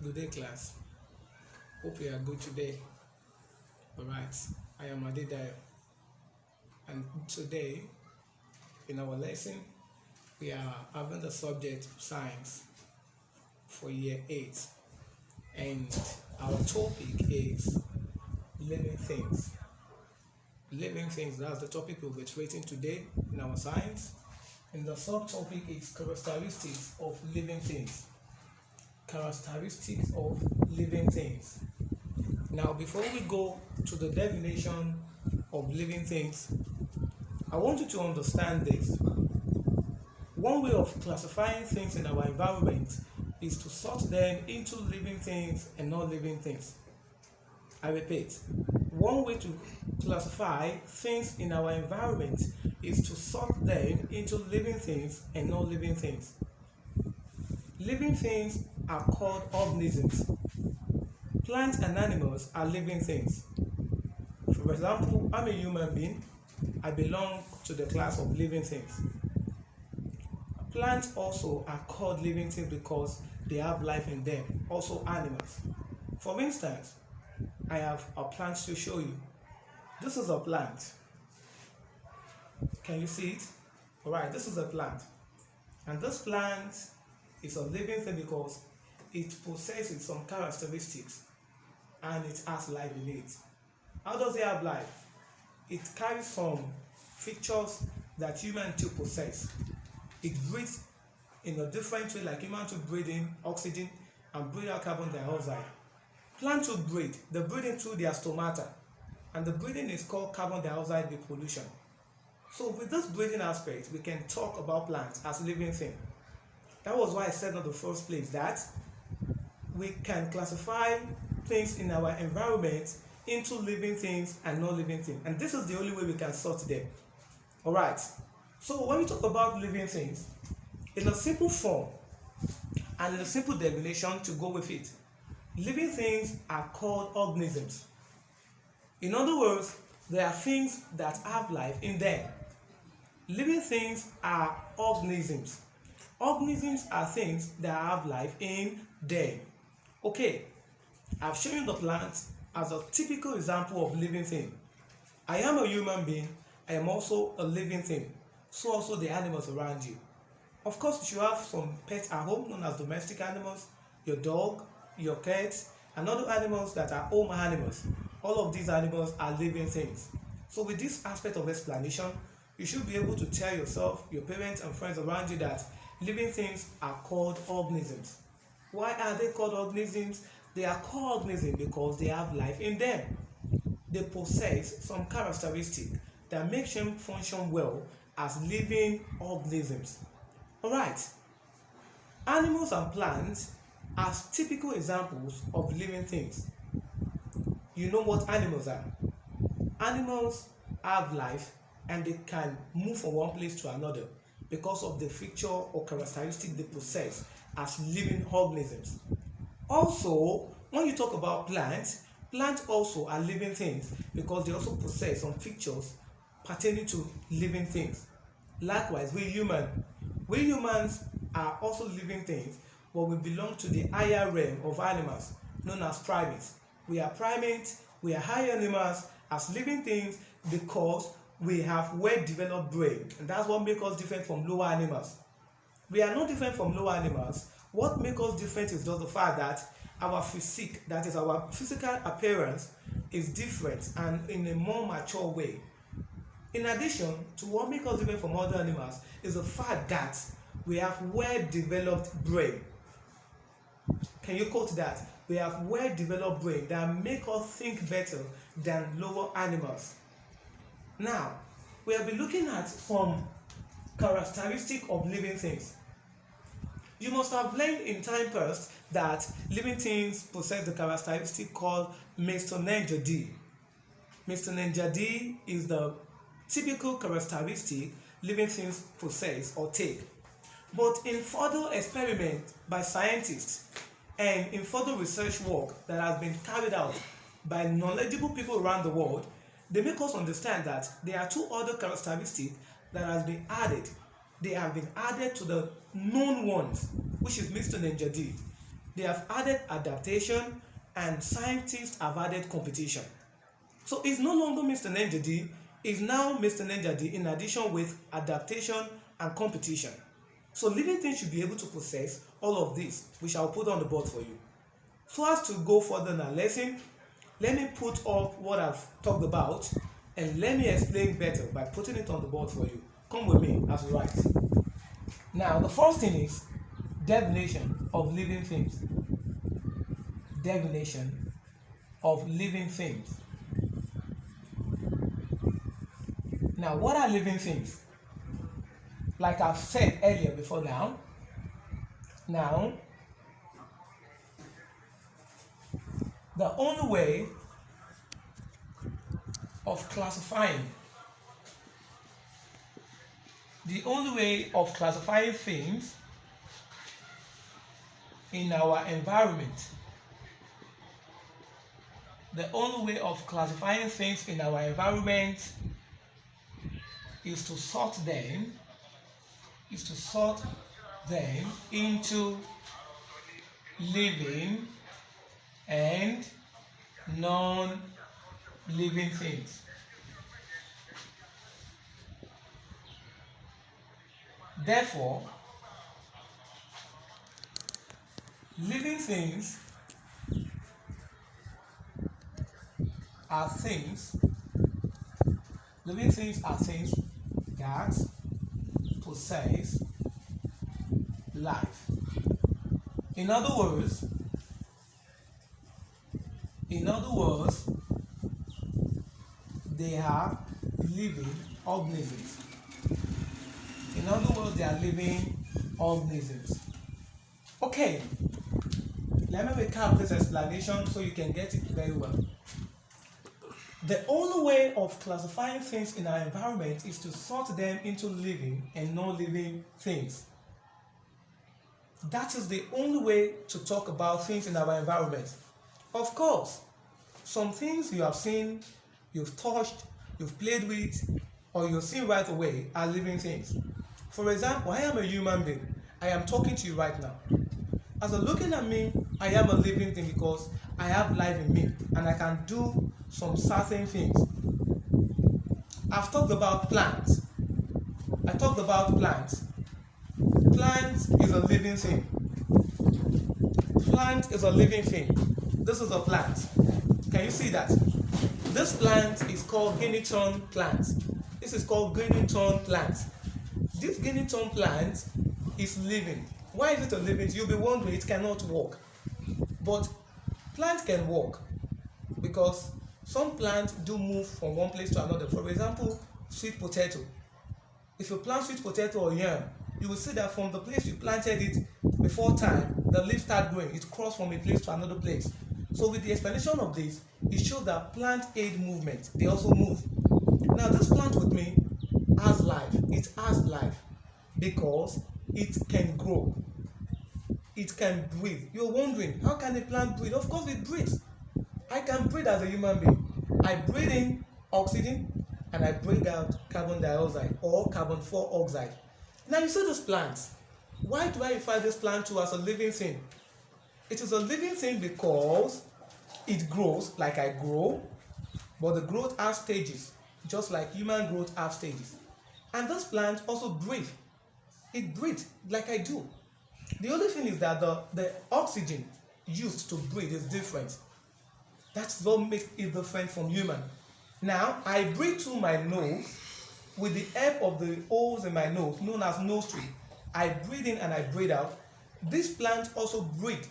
Good day, class. Hope you are good today. Alright, I am Adedayo, and today in our lesson we are having the subject science for year 8, and our topic is living things. Living things, that's the topic we'll be treating today in our science, and the subtopic is characteristics of living things. Characteristics of living things. Now, before we go to the definition of living things, I want you to understand this. One way of classifying things in our environment is to sort them into living things and non living things. I repeat, one way to classify things in our environment is to sort them into living things and non living things. Living things are called organisms. Plants and animals are living things. For example, I'm a human being. I belong to the class of living things. Plants also are called living things because they have life in them, also animals. For instance, I have a plant to show you. This is a plant. Can you see it? Alright, this is a plant. And this plant is a living thing because it possesses some characteristics and it has life in it. How does it have life? It carries some features that humans too possess. It breathes in a different way, like humans to breathe in oxygen and breathe out carbon dioxide. Plants to breathe, they breathe in through their stomata, and the breathing is called carbon dioxide depollution. So with this breathing aspect, we can talk about plants as living things. That was why I said in the first place that we can classify things in our environment into living things and non-living things. And this is the only way we can sort them. Alright, so when we talk about living things, in a simple form and in a simple definition to go with it, living things are called organisms. In other words, there are things that have life in them. Living things are organisms. Organisms are things that have life in them. Okay, I've shown you the plant as a typical example of living thing. I am a human being. I am also a living thing. So also the animals around you. Of course, you should have some pets at home known as domestic animals, your dog, your cat, and other animals that are home animals. All of these animals are living things. So with this aspect of explanation, you should be able to tell yourself, your parents and friends around you that living things are called organisms. Why are they called organisms? They are called organisms because they have life in them. They possess some characteristics that make them function well as living organisms. Alright, animals and plants are typical examples of living things. You know what animals are? Animals have life and they can move from one place to another because of the feature or characteristic they possess as living organisms. Also, when you talk about plants, plants also are living things because they also possess some features pertaining to living things. Likewise, we humans are also living things, but we belong to the higher realm of animals known as primates. We are primates, we are higher animals as living things because we have well-developed brain, and that's what makes us different from lower animals. We are not different from lower animals. What makes us different is just the fact that our physique, that is our physical appearance, is different and in a more mature way. In addition to what makes us different from other animals is the fact that we have well-developed brain. Can you quote that? We have well-developed brain that make us think better than lower animals. Now, we have been looking at some characteristics of living things. You must have learned in time past that living things possess the characteristic called Mr. Ninja D. Mr. Ninja D is the typical characteristic living things possess or take. But in further experiment by scientists and in further research work that has been carried out by knowledgeable people around the world, they make us understand that there are two other characteristics that has been added. They have been added to the known ones, which is Mr. Ninja D. they have added adaptation, and scientists have added competition. So it's no longer Mr. Nenjadi, it's now Mr. Nenjadi in addition with adaptation and competition. So living things should be able to process all of this, which I'll put on the board for you. So as to go further in our lesson, let me put up what I've talked about and let me explain better by putting it on the board for you. Come with me as we write. Now, the first thing is definition of living things. Definition of living things. Now, what are living things? Like I've said earlier before now, the only way of classifying things in our environment, is to sort them into living and non-living things. Therefore, living things are things that possess life. In other words, they are living organisms. Okay, let me recap this explanation so you can get it very well. The only way of classifying things in our environment is to sort them into living and non-living things. That is the only way to talk about things in our environment. Of course, some things you have seen, you've touched, you've played with, or you've seen right away are living things. For example, I am a human being. I am talking to you right now. As you're looking at me, I am a living thing because I have life in me and I can do some certain things. I've talked about plants. Plant is a living thing. This is a plant. Can you see that? This plant is called guinea corn plant. This guinea corn plant is living. Why is it a living? You'll be wondering, it cannot walk. But plants can walk because some plants do move from one place to another. For example, sweet potato. If you plant sweet potato or yam, you will see that from the place you planted it before time, the leaves start growing. It crosses from a place to another place. So with the explanation of this, it shows that plant aid movement. They also move. Now this plant with me has life. It has life because it can grow. It can breathe. You're wondering, how can a plant breathe? Of course it breathes. I can breathe as a human being. I breathe in oxygen and I bring out carbon dioxide or carbon 4 oxide. Now you see this plant. Why do I refer this plant to as a living thing? It is a living thing because it grows like I grow, but the growth has stages, just like human growth has stages. And this plant also breathes. It breathes like I do. The only thing is that the oxygen used to breathe is different. That's what makes it different from human. Now, I breathe through my nose with the help of the holes in my nose, known as nostril. I breathe in and I breathe out. This plant also breathes.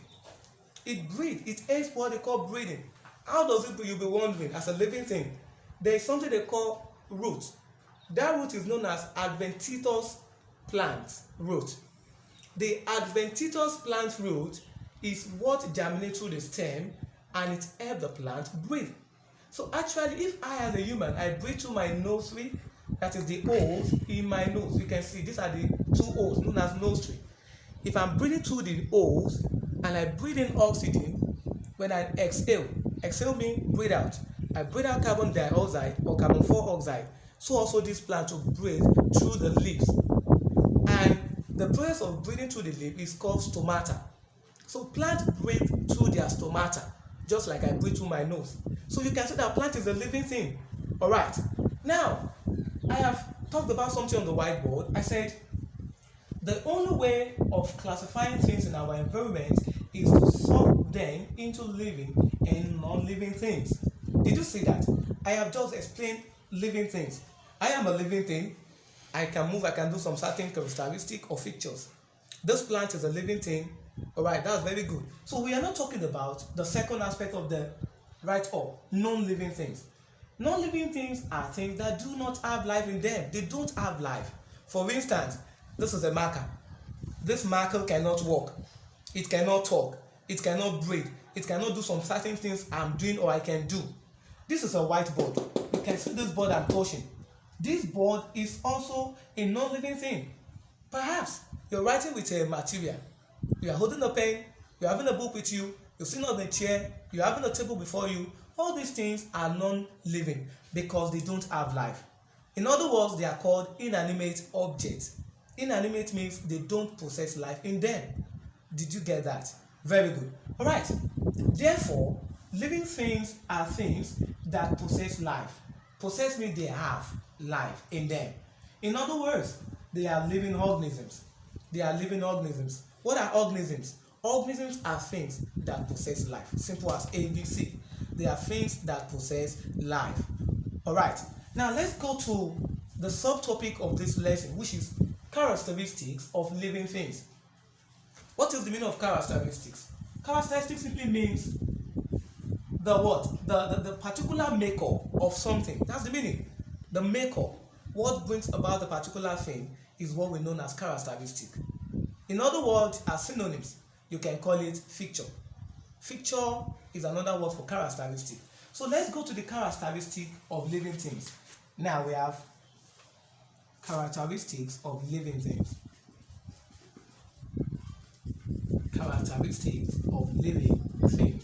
It breathes. It aids what they call breathing. How does it breathe? You'll be wondering. As a living thing, there is something they call root. That root is known as adventitious plant root. The adventitious plant root is what germinates through the stem and it helps the plant breathe. So actually, if I as a human, I breathe through my nostril, that is the holes in my nose. You can see these are the two holes known as nostril. If I'm breathing through the holes and I breathe in oxygen, when I exhale means breathe out. I breathe out carbon dioxide or carbon 4 oxide. So also this plant will breathe through the leaves. And the process of breathing through the leaf is called stomata. So plants breathe through their stomata, just like I breathe through my nose. So you can say that plant is a living thing. All right. Now, I have talked about something on the whiteboard. I said the only way of classifying things in our environment is to sort them into living and non-living things. Did you see that? I have just explained living things. I am a living thing. I can move, I can do some certain characteristics or features. This plant is a living thing. Alright, that's very good. So we are not talking about the second aspect of the write-up, non-living things. Non-living things are things that do not have life in them. They don't have life. For instance, this is a marker. This marker cannot walk. It cannot talk. It cannot breathe. It cannot do some certain things I'm doing or I can do. This is a whiteboard. You can see this board I'm touching. This board is also a non-living thing. Perhaps you're writing with a material. You are holding a pen, you're having a book with you, you're sitting on a chair, you're having a table before you. All these things are non-living because they don't have life. In other words, they are called inanimate objects. Inanimate means they don't possess life in them. Did you get that? Very good. All right. Therefore, living things are things that possess life. Possess means they have life in them. In other words, they are living organisms. They are living organisms. What are organisms? Organisms are things that possess life. Simple as ABC. They are things that possess life. All right. Now let's go to the subtopic of this lesson, which is characteristics of living things. What is the meaning of characteristics? Characteristics simply means the what? The particular makeup of something. That's the meaning. The makeup. What brings about the particular thing is what we know as characteristic. In other words, as synonyms, you can call it feature. Feature is another word for characteristic. So let's go to the characteristic of living things. Now we have characteristics of living things. Characteristics of living things.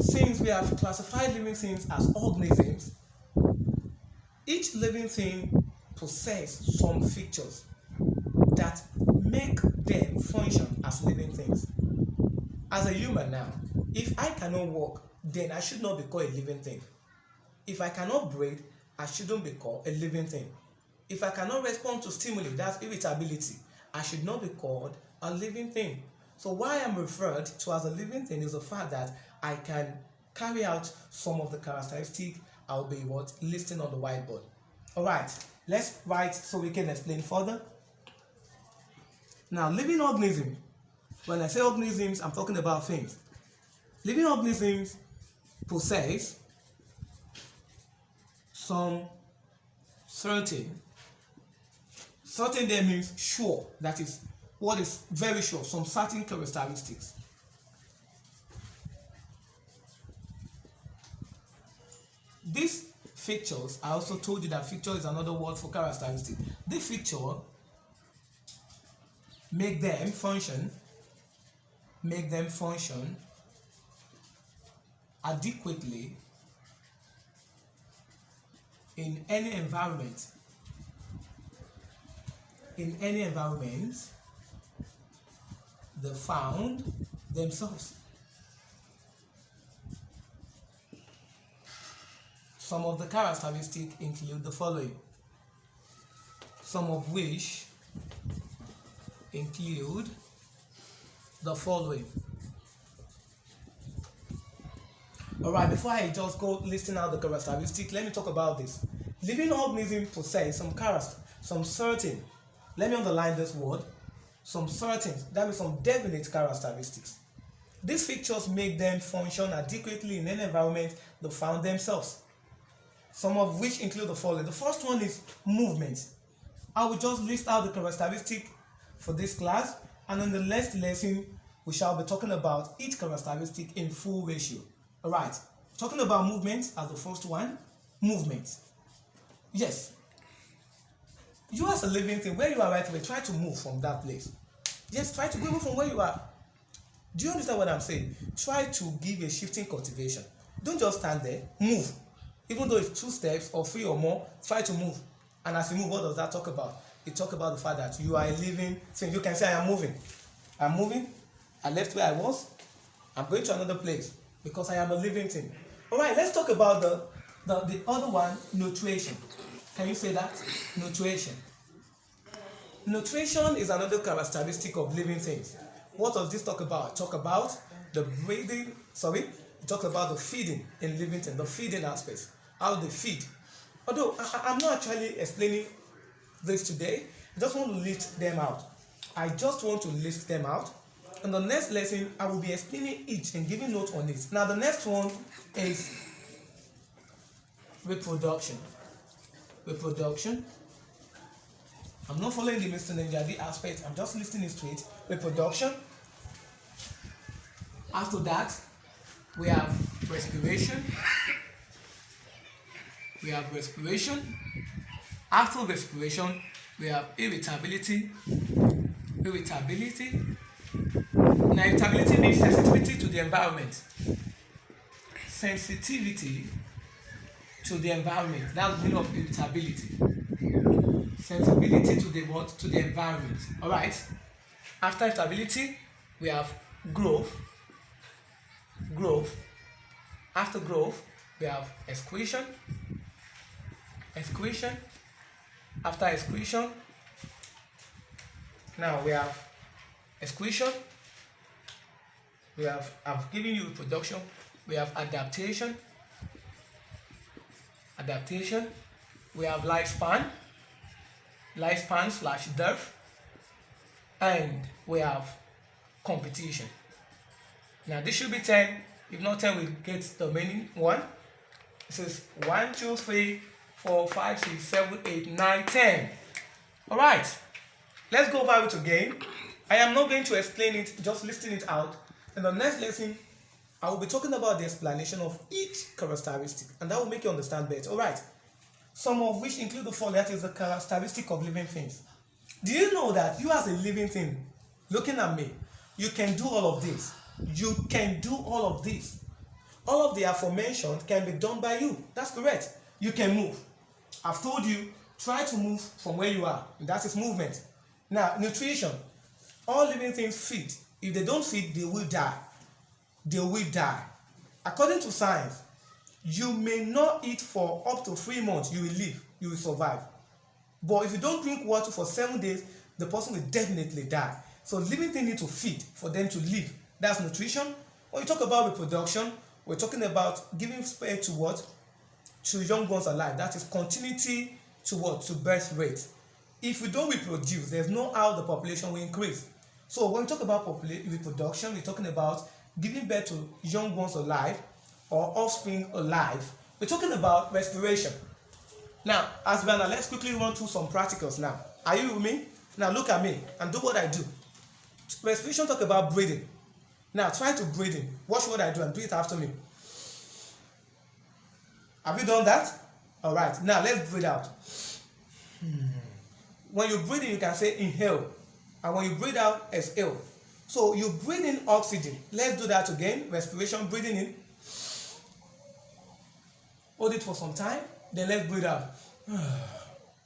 Since we have classified living things as organisms, each living thing possesses some features that make them function as living things. As a human now, if I cannot walk, then I should not be called a living thing. If I cannot breathe, I shouldn't be called a living thing. If I cannot respond to stimuli, that's irritability, I should not be called a living thing. So why I'm referred to as a living thing is the fact that I can carry out some of the characteristics I'll be listing on the whiteboard. All right, let's write so we can explain further. Now, living organism. When I say organisms, I'm talking about things. Living organisms possess some certain there means sure, that is what is very sure, some certain characteristics. These features, I also told you that feature is another word for characteristic. This feature make them function adequately in any environment. In any environment they found themselves. Some of the characteristics include the following, some of which include the following. All right, before I just go listing out the characteristics, let me talk about this. Living organisms possess some certain, let me underline this word, some certain, that means some definite characteristics. These features make them function adequately in any environment they found themselves. Some of which include the following. The first one is movement. I will just list out the characteristics for this class, and in the next lesson we shall be talking about each characteristic in full ratio. All right, talking about movement as the first one. Movement. Yes, you as a living thing, where you are right away, try to move from that place. Yes, try to move from where you are. Do you understand what I'm saying? Try to give a shifting cultivation. Don't just stand there, move. Even though it's 2 steps or 3 or more, try to move. And as you move, what does that talk about? it talks about the fact that you are a living thing. You can say, I am moving. I'm moving. I left where I was. I'm going to another place because I am a living thing. All right, let's talk about the other one, nutrition. Can you say that? Nutrition. Nutrition is another characteristic of living things. What does this talk about? Talk about the breathing, it talks about the feeding in living things, the feeding aspect, how they feed. Although I'm not actually explaining this today, I just want to list them out. And the next lesson, I will be explaining each and giving notes on it. Now, the next one is reproduction. Reproduction. I'm not following the Mr. Ninjavi aspect. I'm just listing it straight. Reproduction. After that, we have respiration. After respiration, we have irritability. Now, irritability means sensitivity to the environment. Sensitivity to the environment. That's the meaning of irritability. Sensibility to the what? To the environment. All right. After irritability, we have growth. After growth, we have excretion. After excretion, now we have excretion. I've given you reproduction. We have adaptation. We have lifespan/death, and we have competition. Now this should be 10. If not 10, we get the remaining one. It says 1, 2, 3, 4, 5, 6, 7, 8, 9, 10. All right. Let's go over it again. I am not going to explain it, just listing it out. In the next lesson, I will be talking about the explanation of each characteristic, and that will make you understand better. All right. Some of which include the following. That is the characteristic of living things. Do you know that you as a living thing, looking at me, you can do all of this? You can do all of this. All of the aforementioned can be done by you. That's correct. You can move. I've told you, try to move from where you are. That is movement. Now, nutrition. All living things feed. If they don't feed, they will die. According to science, you may not eat for up to 3 months. You will live. You will survive. But if you don't drink water for 7 days, the person will definitely die. So living things need to feed for them to live. That's nutrition. When we talk about reproduction, we're talking about giving birth to what? To young ones alive. That is continuity to what? To birth rate. If we don't reproduce, there's no how the population will increase. So when we talk about reproduction, we're talking about giving birth to young ones alive or offspring alive. We're talking about respiration. Now, as well, let's quickly run through some practicals now. Are you with me? Now look at me and do what I do. Respiration talk about breathing. Now try to breathe in. Watch what I do and do it after me. Have you done that? All right. Now let's breathe out. When you breathe in, you can say inhale. And when you breathe out, exhale. So you breathe in oxygen. Let's do that again. Respiration, breathing in. Hold it for some time. Then let's breathe out.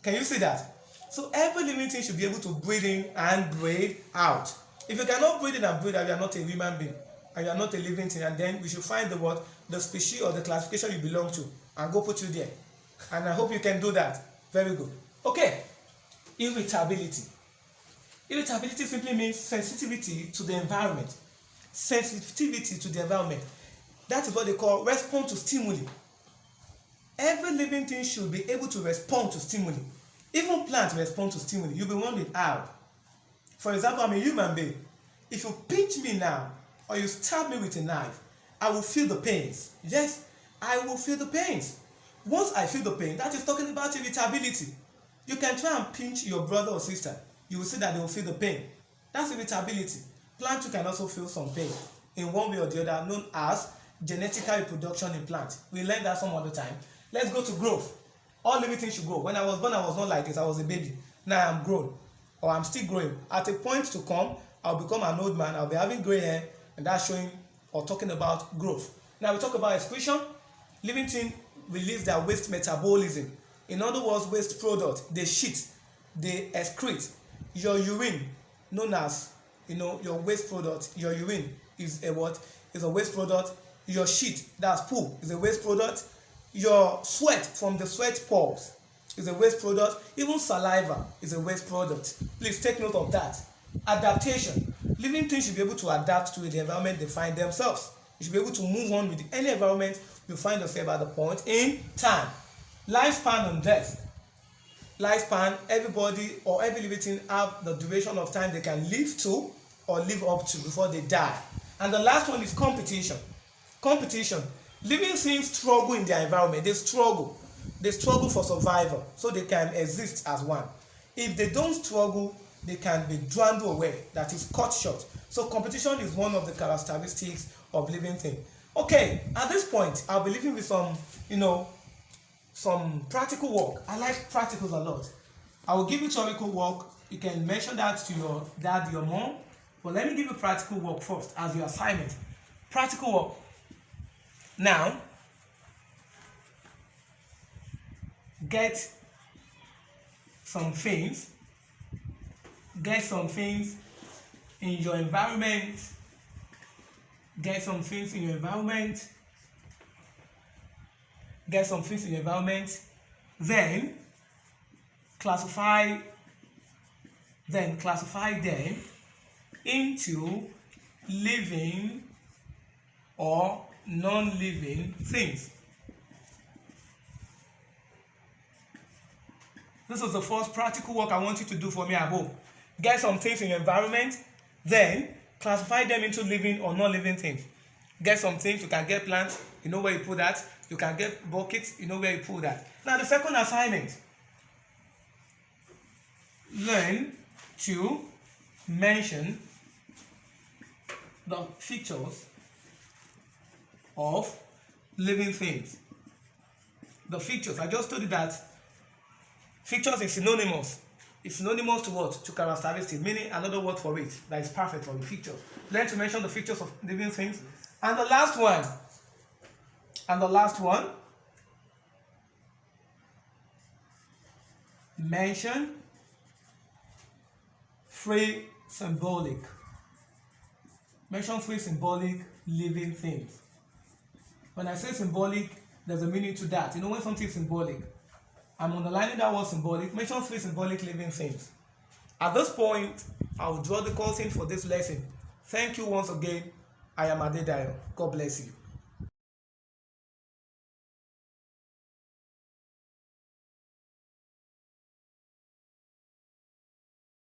Can you see that? So every living thing should be able to breathe in and breathe out. If you cannot breathe in and breathe out, you are not a human being. And you are not a living thing. And then we should find the species or the classification you belong to. And go put you there. And I hope you can do that. Very good. Okay. Irritability. Irritability simply means sensitivity to the environment. Sensitivity to the environment. That is what they call respond to stimuli. Every living thing should be able to respond to stimuli. Even plants respond to stimuli. You'll be wondering how. For example, I'm a human being. If you pinch me now, or you stab me with a knife, I will feel the pains. Yes, I will feel the pains. Once I feel the pain, that is talking about irritability. You can try and pinch your brother or sister. You will see that they will feel the pain. That's irritability. Plants can also feel some pain in one way or the other, known as genetical reproduction in plants. We learned that some other time. Let's go to growth. All living things should grow. When I was born, I was not like this. I was a baby. Now I'm grown, or I'm still growing. At a point to come, I'll become an old man. I'll be having gray hair, and that's showing or talking about growth. Now we talk about excretion. Living things release their waste metabolism. In other words, waste product. They shit. they excrete. Your urine, known as your waste product, your urine is a what? Is a waste product. Your shit, that's poo, is a waste product. Your sweat from the sweat pores is a waste product. Even saliva is a waste product. Please take note of that. Adaptation. Living things should be able to adapt to the environment they find themselves. You should be able to move on with any environment you find yourself at the point in time. Lifespan and death. Lifespan, everybody or every living thing have the duration of time they can live to or live up to before they die. And the last one is competition. Competition. Living things struggle in their environment. They struggle for survival so they can exist as one. If they don't struggle, they can be dwindled away, that is cut short. So competition is one of the characteristics of living things. Okay, at this point I'll be leaving with some practical work. I like practicals a lot. I will give you theoretical work. You can mention that to your dad, your mom, but let me give you practical work first as your assignment. Practical work. Now, get some things in your environment. Get some things in your environment. Then classify them into living or non-living things. This is the first practical work I want you to do for me at home. Get some things in your environment, then classify them into living or non-living things. Get some things, you can get plants, you know where you put that. You can get buckets, you know where you put that. Now the second assignment, learn to mention the features of living things. The features, I just told you that features is synonymous. It's synonymous to what? To characteristics, meaning another word for it that is perfect for the features. Learn to mention the features of living things. And the last one, mention three symbolic living things. When I say symbolic, there's a meaning to that. When something is symbolic, I'm underlining that word symbolic. Mention three symbolic living things. At this point, I will draw the curtain for this lesson. Thank you once again. I am Adedayo. God bless you.